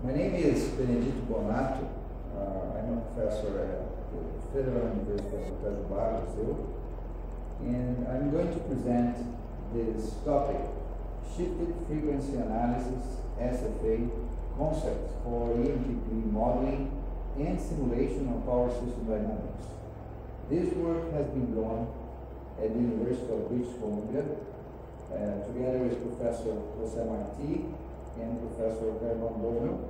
My name is Benedito Bonato. I'm a professor at the Federal University of Brazil, and I'm going to present this topic, Shifted Frequency Analysis, SFA, concepts for EMTP modeling and simulation of power system dynamics. This work has been done at the University of British Columbia, together with Professor José Martí and Professor Herman Bono.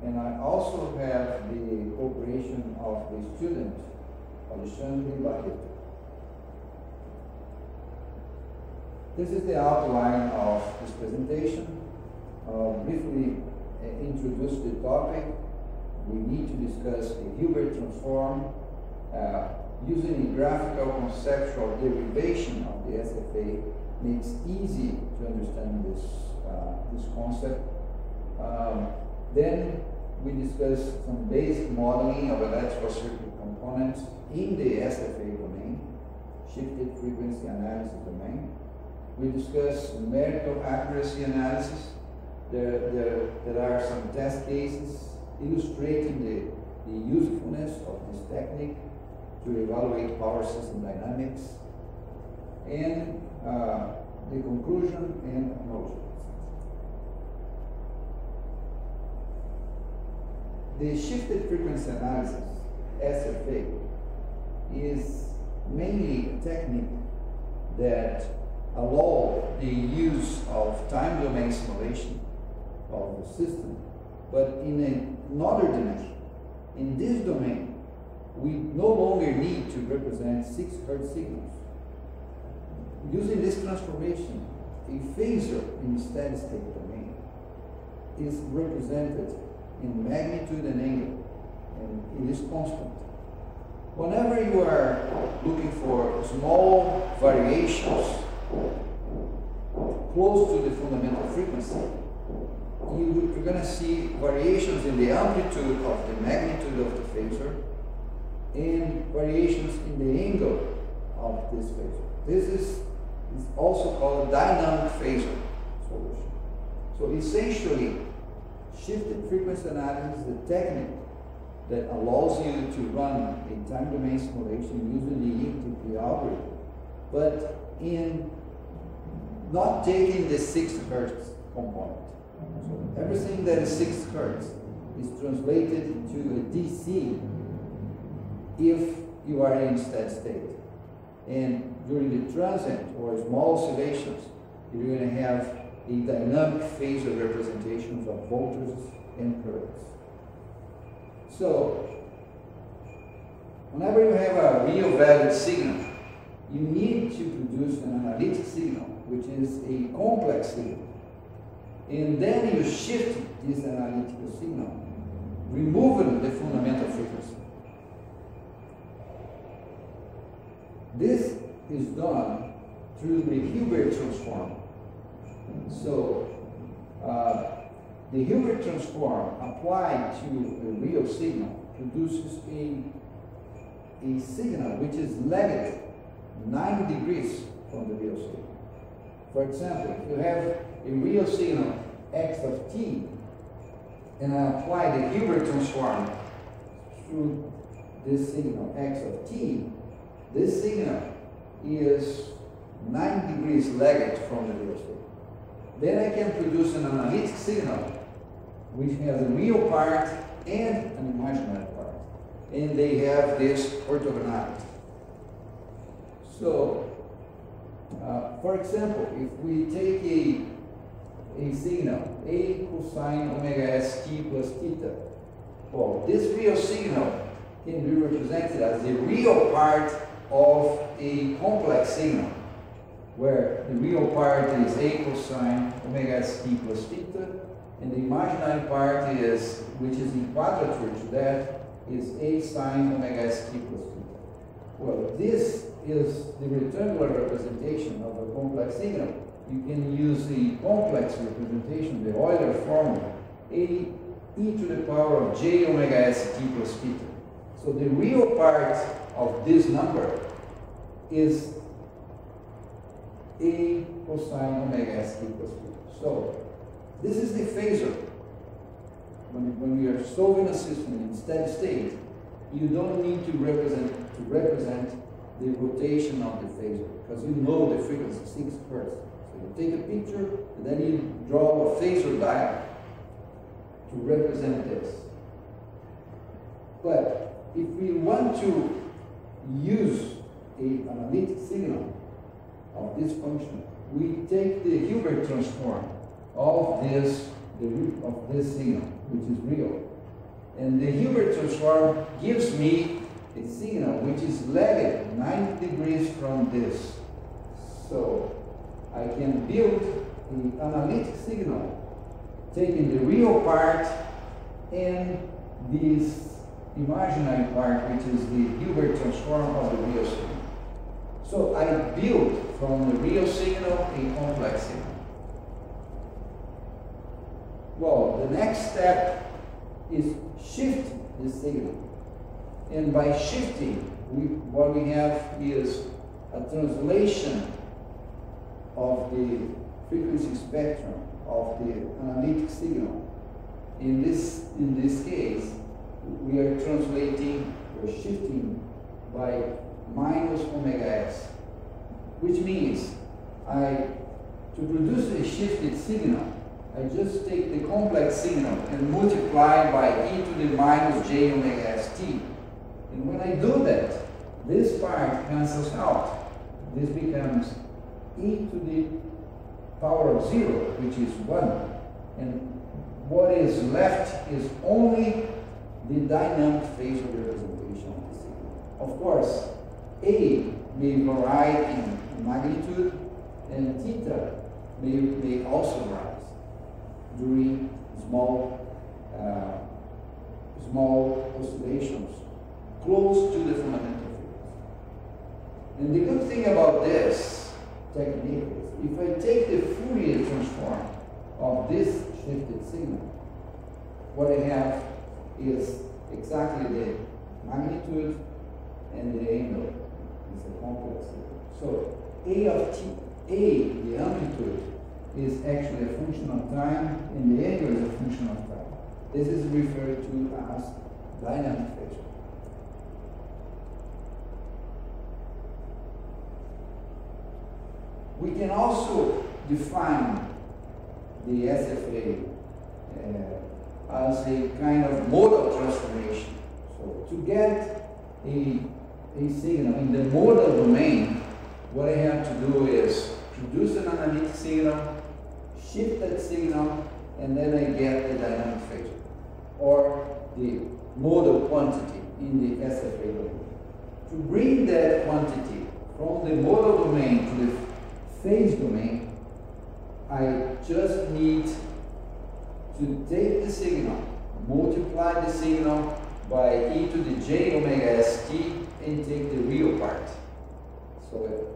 And I also have the cooperation of the student, Alexandre Barreto. This is the outline of this presentation. Briefly introduce the topic. We need to discuss the Hilbert transform, using a graphical conceptual derivation of the SFA makes easy to understand this concept. Then we discuss some basic modeling of electrical circuit components in the SFA domain, shifted frequency analysis domain. We discuss numerical accuracy analysis. There are some test cases illustrating the usefulness of this technique to evaluate power system dynamics, and the conclusion and conclusion. The shifted frequency analysis, SFA, is mainly a technique that allows the use of time domain simulation of the system, but in another dimension. In this domain, we no longer need to represent 6 Hz signals. Using this transformation, a phasor in the steady state domain is represented in magnitude and angle, and it is constant. Whenever you are looking for small variations close to the fundamental frequency, you're going to see variations in the amplitude of the magnitude of the phasor and variations in the angle of this phasor. This is also called a dynamic phasor solution. So essentially, shifted frequency analysis is a technique that allows you to run a time domain simulation using the EMTP algorithm, but in not taking the 6 Hz component. So everything that is 6 Hz is translated to a DC if you are in steady state. And during the transient or small oscillations, you're going to have a dynamic phasor representations of voltages and currents. So, whenever you have a real valued signal, you need to produce an analytic signal, which is a complex signal. And then you shift this analytical signal, removing the fundamental frequency. This is done through the Hilbert transform. So, the Hilbert transform applied to a real signal produces a signal which is lagged 90 degrees from the real signal. For example, if you have a real signal x of t, and I apply the Hilbert transform through this signal x of t, this signal is 9 degrees lagged from the real signal. Then I can produce an analytic signal which has a real part and an imaginary part. And they have this orthogonality. So, for example, if we take a signal, A cosine omega st plus theta, well, this real signal can be represented as the real part of a complex signal, where the real part is A cosine omega st plus theta, and the imaginary part is, which is in quadrature to that, is A sine omega st plus theta. Well, this is the rectangular representation of a complex signal. You can use the complex representation, the Euler formula, A e to the power of j omega st plus theta. So the real part of this number is A cosine omega st plus theta. So this is the phasor. when we are solving a system in steady state, you don't need to represent the rotation of the phasor, because you know the frequency 6 Hz. So you take a picture and then you draw a phasor diagram to represent this. But if we want to use an analytic signal of this function, we take the Hilbert transform of this signal, which is real. And the Hilbert transform gives me a signal which is lagged 90 degrees from this. So I can build an analytic signal taking the real part and this imaginary part, which is the Hilbert transform of the real signal. So I build from the real signal a complex signal. Well, the next step is shift the signal. And by shifting, what we have is a translation of the frequency spectrum of the analytic signal. In this case, we are shifting by minus omega s, which means to produce a shifted signal, I just take the complex signal and multiply by e to the minus j omega st. And when I do that, this part cancels out. This becomes e to the power of 0, which is 1. And what is left is only the dynamic phasor representation of the signal. Of course, A may vary in magnitude, and theta may also rise during small oscillations close to the fundamental frequency. And the good thing about this technique is, if I take the Fourier transform of this shifted signal, what I have is exactly the magnitude and the angle. It's a complex signal. So A of t, the amplitude, is actually a function of time, and the angle is a function of time. This is referred to as dynamic phasor. We can also define the SFA as a kind of modal transformation. So to get a signal in the modal domain, what I have to do is produce an analytic signal, shift that signal, and then I get the dynamic phasor, or the modal quantity in the SFA domain. To bring that quantity from the modal domain to the phase domain, I just need to take the signal, multiply the signal by e to the j omega st, and take the real part. So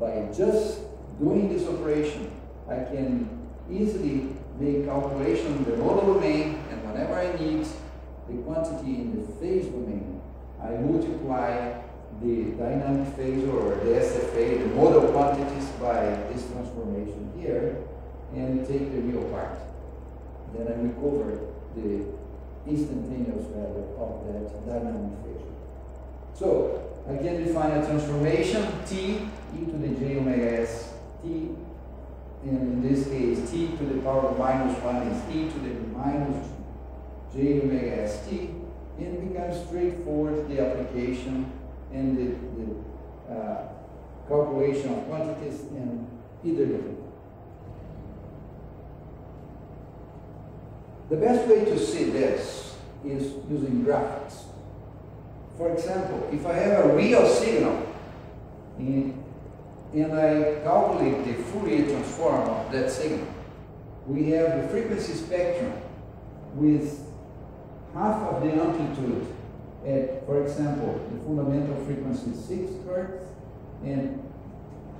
by just doing this operation, I can easily make calculation in the modal domain, and whenever I need the quantity in the phase domain, I multiply the dynamic phasor, or the SFA, the modal quantities, by this transformation here, and take the real part. Then I recover the instantaneous value of that dynamic phasor. So I can define a transformation t e to the j omega s t, and in this case t to the power of minus 1 is e to the minus j omega s t, and it becomes straightforward the application and the calculation of quantities in either domain. The best way to see this is using graphics. For example, if I have a real signal and I calculate the Fourier transform of that signal, we have the frequency spectrum with half of the amplitude at, for example, the fundamental frequency 6 Hz, and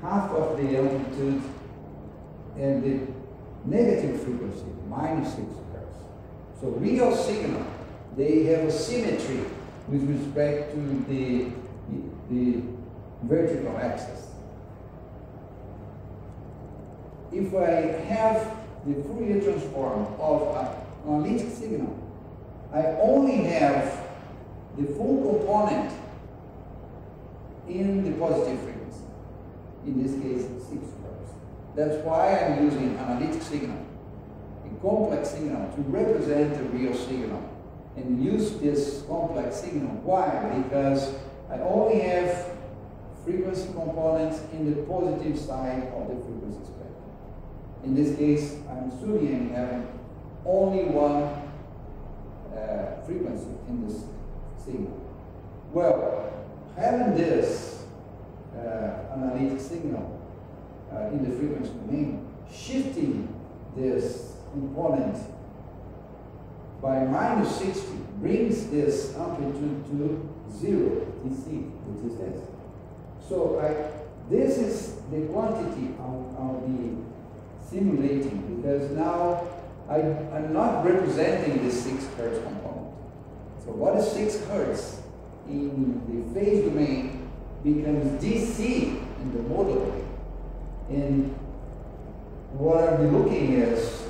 half of the amplitude at the negative frequency, minus 6 Hz. So real signal, they have a symmetry with respect to the vertical axis. If I have the Fourier transform of an analytic signal, I only have the full component in the positive frequency. In this case, 6 Hz. That's why I'm using analytic signal, a complex signal, to represent a real signal. And use this complex signal. Why? Because I only have frequency components in the positive side of the frequency spectrum. In this case, I'm assuming I'm having only one frequency in this signal. Well, having this analytic signal in the frequency domain, shifting this component by minus 60 brings this amplitude to 0 dc, which is this. So this is the quantity I'll be simulating, because now I'm not representing the 6 Hz component. So what is 6 Hz in the phase domain becomes DC in the modal domain. And what I'll be looking is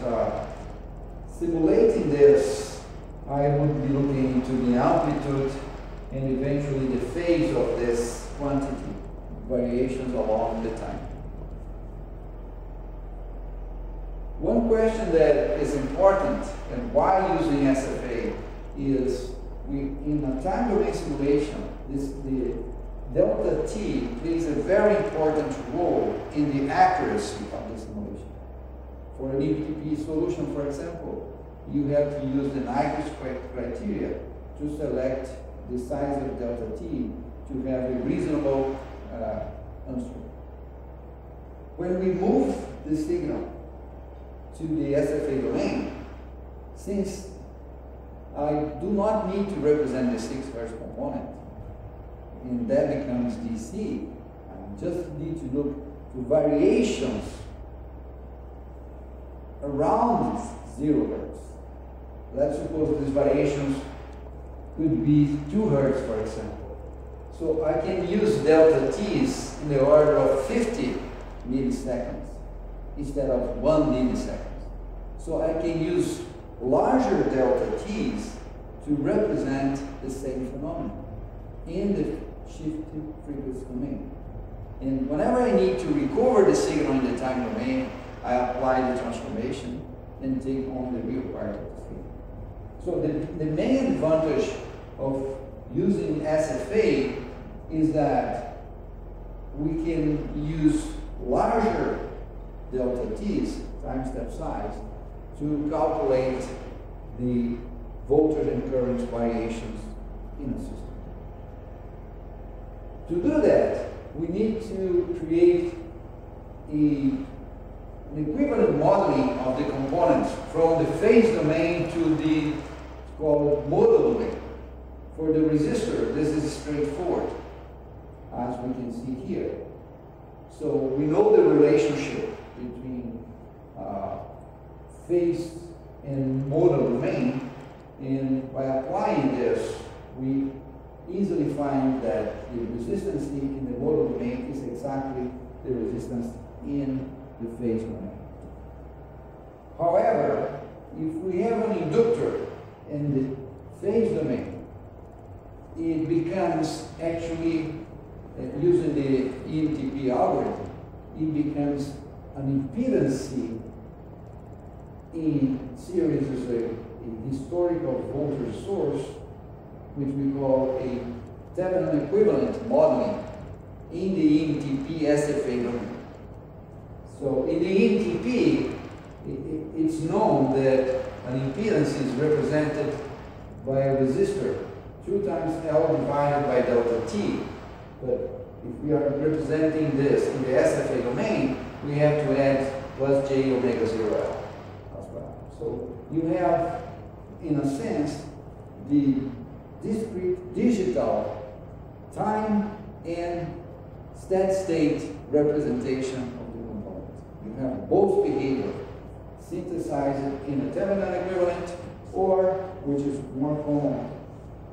simulating this. I would be looking into the amplitude and eventually the phase of this quantity, variations along the time. One question that is important and why using SFA is in a time domain simulation, the delta T plays a very important role in the accuracy of the simulation. For an EMTP solution, for example, you have to use the Nyquist criteria to select the size of delta T to have a reasonable answer. When we move the signal to the SFA domain, since I do not need to represent the 6 Hz component, and that becomes DC, I just need to look to variations around 0 Hz. Let's suppose these variations could be 2 Hz, for example. So I can use delta T's in the order of 50 milliseconds instead of 1 millisecond. So I can use larger delta T's to represent the same phenomenon in the shifted frequency domain. And whenever I need to recover the signal in the time domain, I apply the transformation and take on the real part of the signal. So the main advantage of using SFA is that we can use larger delta T's, time step size, to calculate the voltage and current variations in a system. To do that, we need to create an equivalent modeling of the components from the phase domain to the called modal domain. For the resistor, this is straightforward, as we can see here. So we know the relationship between phase and modal domain, and by applying this, we easily find that the resistance in the modal domain is exactly the resistance in the phase domain. However, if we have an inductor in the phase domain, it becomes actually, using the EMTP algorithm, it becomes an impedance in series as a historical voltage source, which we call a Thevenin equivalent modeling in the EMTP SFA domain. So in the EMTP, it's known that an impedance is represented by a resistor, 2 times L divided by delta T. But if we are representing this in the SFA domain, we have to add plus j omega 0 L as well. So you have, in a sense, the discrete digital time and steady state representation of the components. You have both behavior synthesized in a Thevenin equivalent, or, which is more common,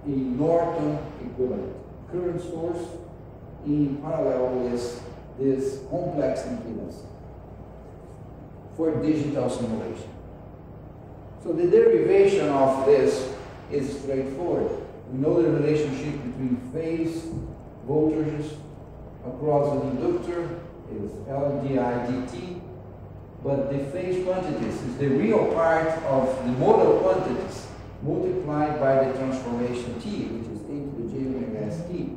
a Norton equivalent. Current source in parallel with this complex impedance for digital simulation. So the derivation of this is straightforward. We know the relationship between phase voltages across an inductor is L di dt, but the phase quantities is the real part of the modal quantities multiplied by the transformation t, which is e to the j omega s t.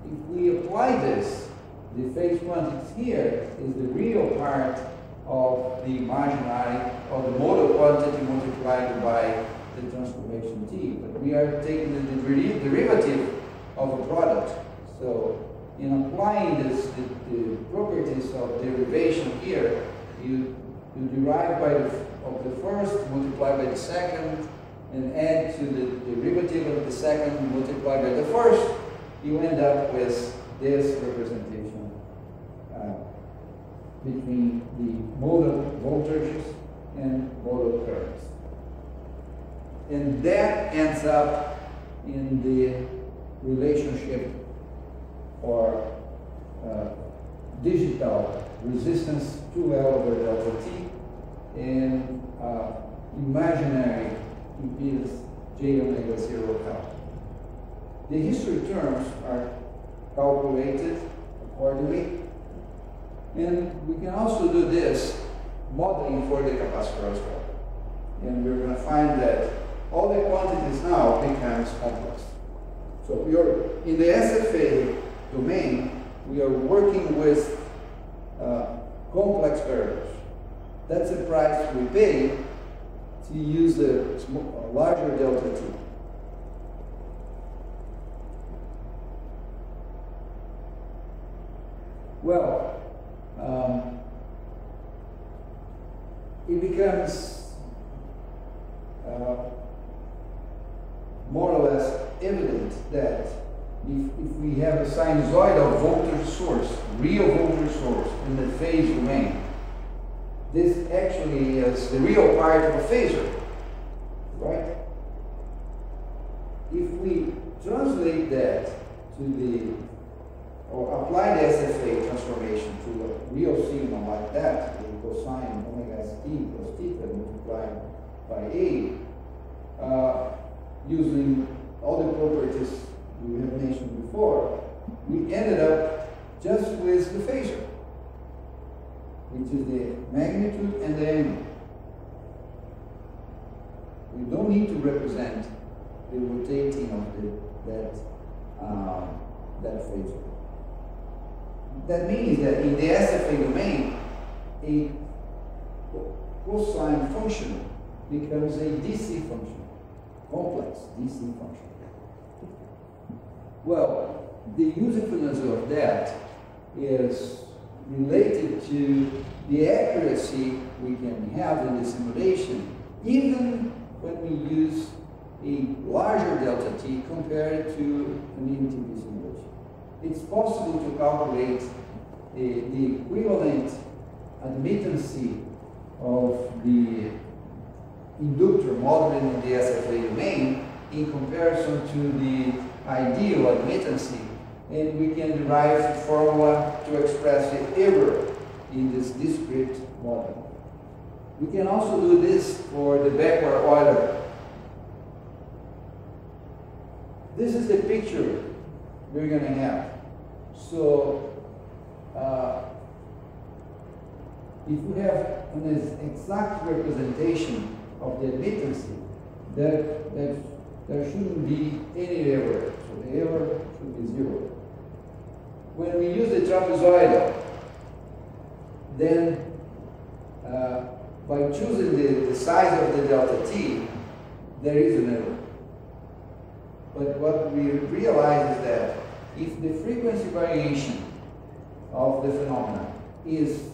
If we apply this, the phase quantities here is the real part of the imaginary, or the modal quantity multiplied by the transformation t. But we are taking the derivative of a product. So in applying this, the properties of derivation here, you derive of the first, multiply by the second, and add to the derivative of the second, multiply by the first, you end up with this representation between the modal voltages and modal currents. And that ends up in the relationship or digital resistance 2L over delta T and imaginary impedance J omega 0 tau. The history terms are calculated accordingly, and we can also do this modeling for the capacitor as well. And we're going to find that all the quantities now becomes complex. So we are in the SFA domain, we are working with complex variables. That's the price we pay to use a larger delta T. Well, it becomes more or less evident that if we have a sinusoidal voltage source, real voltage source in the phase domain, this actually is the real part of a phasor, right? If we translate that to the, or apply the SFA transformation to a real signal like that, the cosine omega st plus theta multiplied by A, using all the properties we have mentioned before, we ended up just with the phasor, which is the magnitude and the angle. We don't need to represent the rotating of that phasor. That means that in the SFA domain, a cosine function becomes a DC function, complex DC function. Well, the usefulness of that is related to the accuracy we can have in the simulation, even when we use a larger delta T compared to an EMTP simulation. It's possible to calculate the equivalent admittance of the inductor modeled in the SFA domain in comparison to the ideal admittance, and we can derive the formula to express the error in this discrete model. We can also do this for the backward Euler. This is the picture we're going to have. So, if we have an exact representation of the admittance, there shouldn't be any error. So the error should be 0. When we use the trapezoidal, then by choosing the size of the delta t, there is an error. But what we realize is that if the frequency variation of the phenomenon is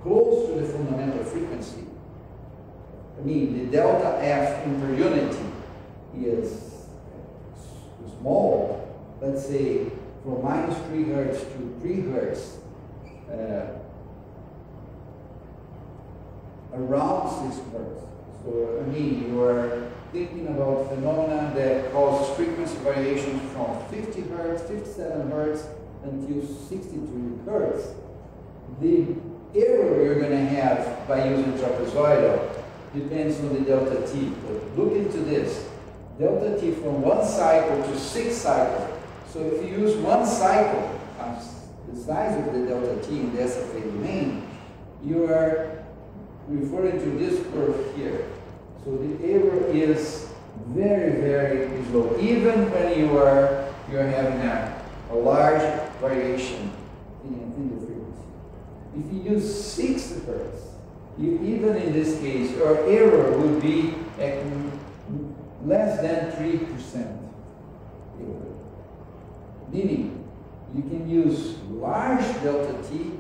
close to the fundamental frequency, I mean the delta f in per unity is small, let's say from minus 3 hertz to 3 hertz, around 6 hertz. So, I mean, you are thinking about phenomena that causes frequency variations from 50 hertz, 57 hertz, until 63 hertz. The error you're going to have by using trapezoidal depends on the delta t. But look into this. delta T from 1 cycle to 6 cycles. So if you use 1 cycle as the size of the delta T in the SFA domain, you are referring to this curve here. So the error is very, very low, even when you're having a large variation in the frequency. If you use 6 hertz, even in this case, your error would be at less than 3%. Meaning, you can use large delta T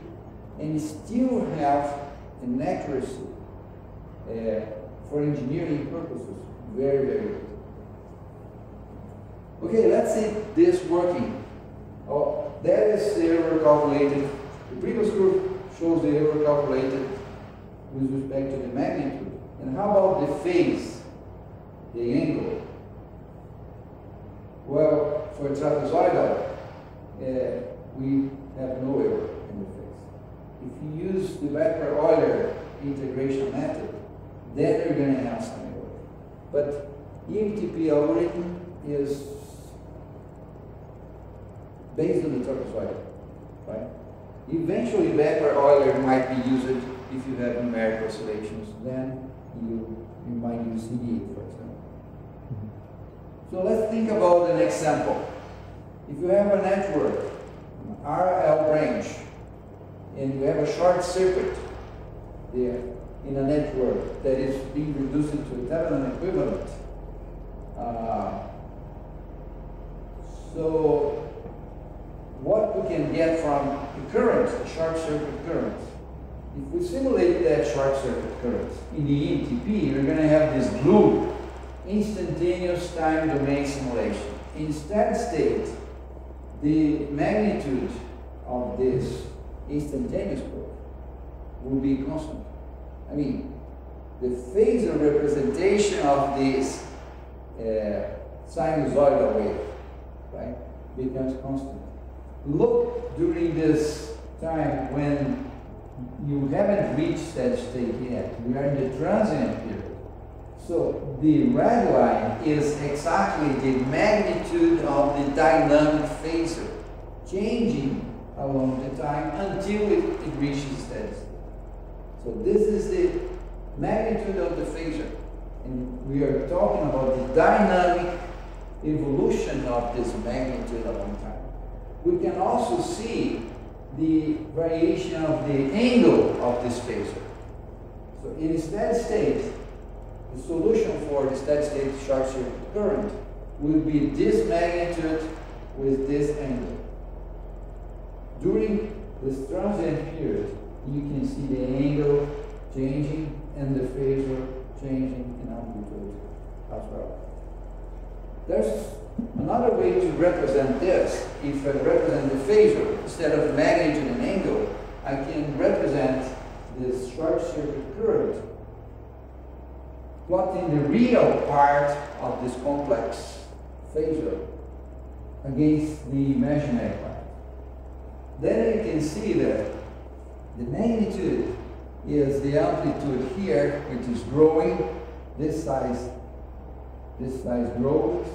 and still have an accuracy for engineering purposes. Very, very good. Okay, let's see this working. Oh, that is the error calculated. The previous group shows the error calculated with respect to the magnitude. And how about the phase, the angle? Well, for trapezoidal, we have no error in the phase. If you use the Becker-Euler integration method, then you're going to have some error. But EMTP algorithm is based on the trapezoidal, right? Eventually, Becker-Euler might be used if you have numerical oscillations. Then you might use CD8, for example. So let's think about an example. If you have a network, an RL branch, and you have a short circuit there in a network that is being reduced to a Thevenin equivalent, so what we can get from the current, the short circuit current, if we simulate that short circuit current in the EMTP, we're going to have this blue instantaneous time domain simulation. In steady state, the magnitude of this instantaneous curve will be constant. I mean, the phasor representation of this sinusoidal wave, right, becomes constant. Look during this time when you haven't reached steady state yet. We are in the transient period. So the red line is exactly the magnitude of the dynamic phasor changing along the time until it reaches steady state. So this is the magnitude of the phasor. And we are talking about the dynamic evolution of this magnitude along time. We can also see the variation of the angle of this phasor. So in steady state, the solution for the steady state short circuit current will be this magnitude with this angle. During this transient period, you can see the angle changing and the phasor changing in amplitude as well. There's another way to represent this. If I represent the phasor instead of magnitude and angle, I can represent this short circuit current plotting the real part of this complex phasor against the imaginary part. Then you can see that the magnitude is the amplitude here, which is growing. This size grows,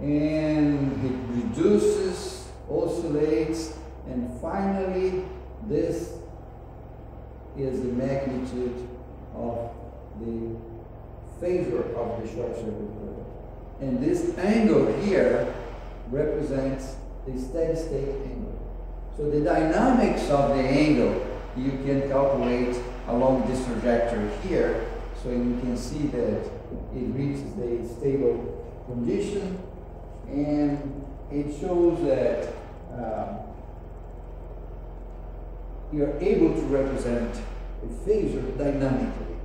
and it reduces, oscillates, and finally this is the magnitude of the phasor of the short circuit current. And this angle here represents the steady state angle. So the dynamics of the angle you can calculate along this trajectory here. So you can see that it reaches the stable condition, and it shows that you're able to represent a phasor dynamically.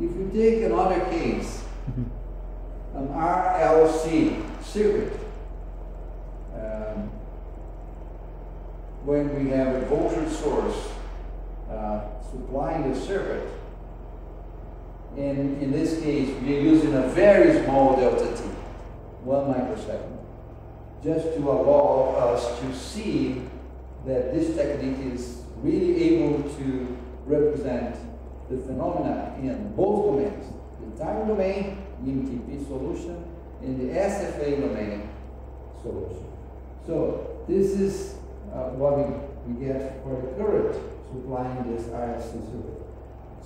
If we take another case, an RLC circuit, when we have a voltage source supplying the circuit, and in this case we are using a very small delta T, 1 microsecond, just to allow us to see that this technique is really able to represent the phenomena in both domains, the time domain, EMTP solution, and the SFA domain solution. So this is what we get for the current supplying this RLC circuit.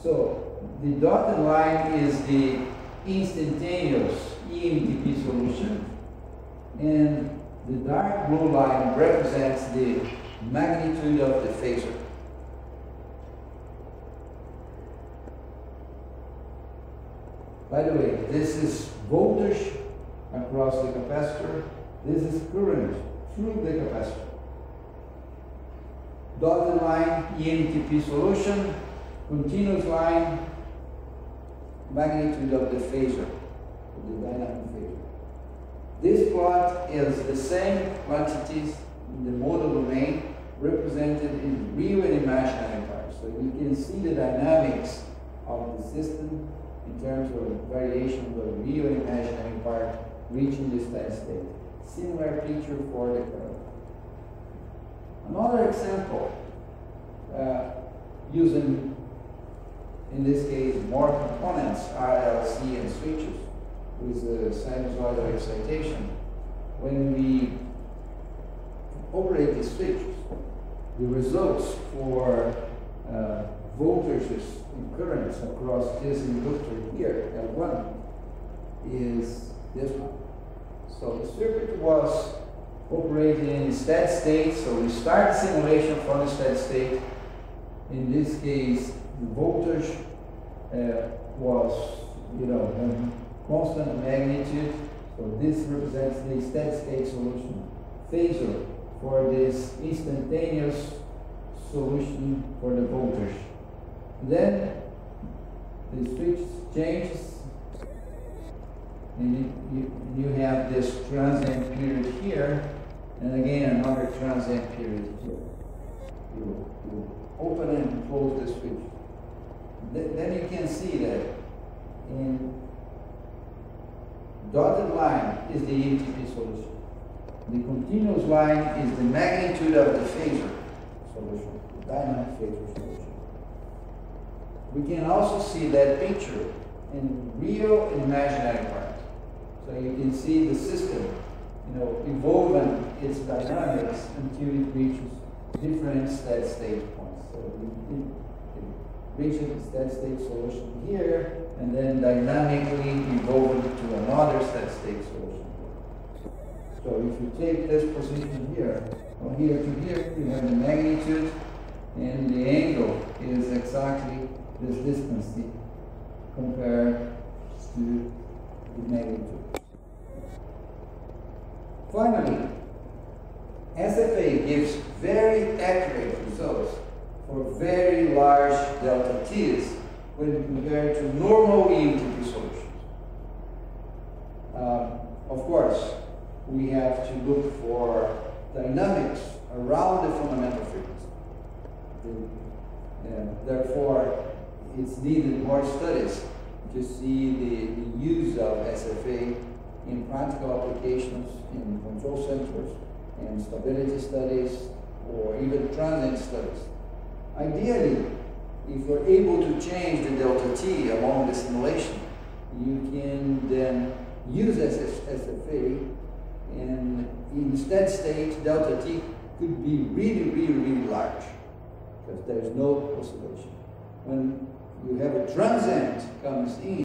So the dotted line is the instantaneous EMTP solution, and the dark blue line represents the magnitude of the phasor. By the way, this is voltage across the capacitor. This is current through the capacitor. Dotted line, EMTP solution. Continuous line, magnitude of the phasor, the dynamic phasor. This plot is the same quantities in the modal domain represented in real and imaginary parts. So you can see the dynamics of the system in terms of variations of real and imaginary part reaching the steady state. Similar picture for the current. Another example, using, in this case, more components, RLC and switches, with sinusoidal excitation. When we operate the switches, the results for voltages and currents across this inductor here, L1, is this one. So the circuit was operating in steady state, so we start simulation from the steady state. In this case, the voltage was, constant magnitude. So this represents the steady state solution. Phasor for this instantaneous solution for the voltage. Then the switch changes, and you have this transient period here, and again another transient period here. You open and close the switch. Then you can see that in dotted line is the EMTP solution. The continuous line is the magnitude of the phasor solution, the dynamic phasor solution. We can also see that picture in real and imaginary part. So you can see the system, evolving its dynamics until it reaches different steady state points. So it reaches the steady state solution here, and then dynamically evolving to another steady state solution. So if you take this position here, from here to here, you have the magnitude, and the angle is exactly this distance compared to the magnitude. Finally, SFA gives very accurate results for very large delta T's when compared to normal EMTP solutions. Of course, we have to look for dynamics around the fundamental frequency. Therefore, it's needed more studies to see the use of SFA in practical applications in control centers and stability studies or even transient studies. Ideally, if you're able to change the delta T along the simulation, you can then use SFA, and in steady state, delta T could be really, really, really large because there's no oscillation. When you have a transient comes in,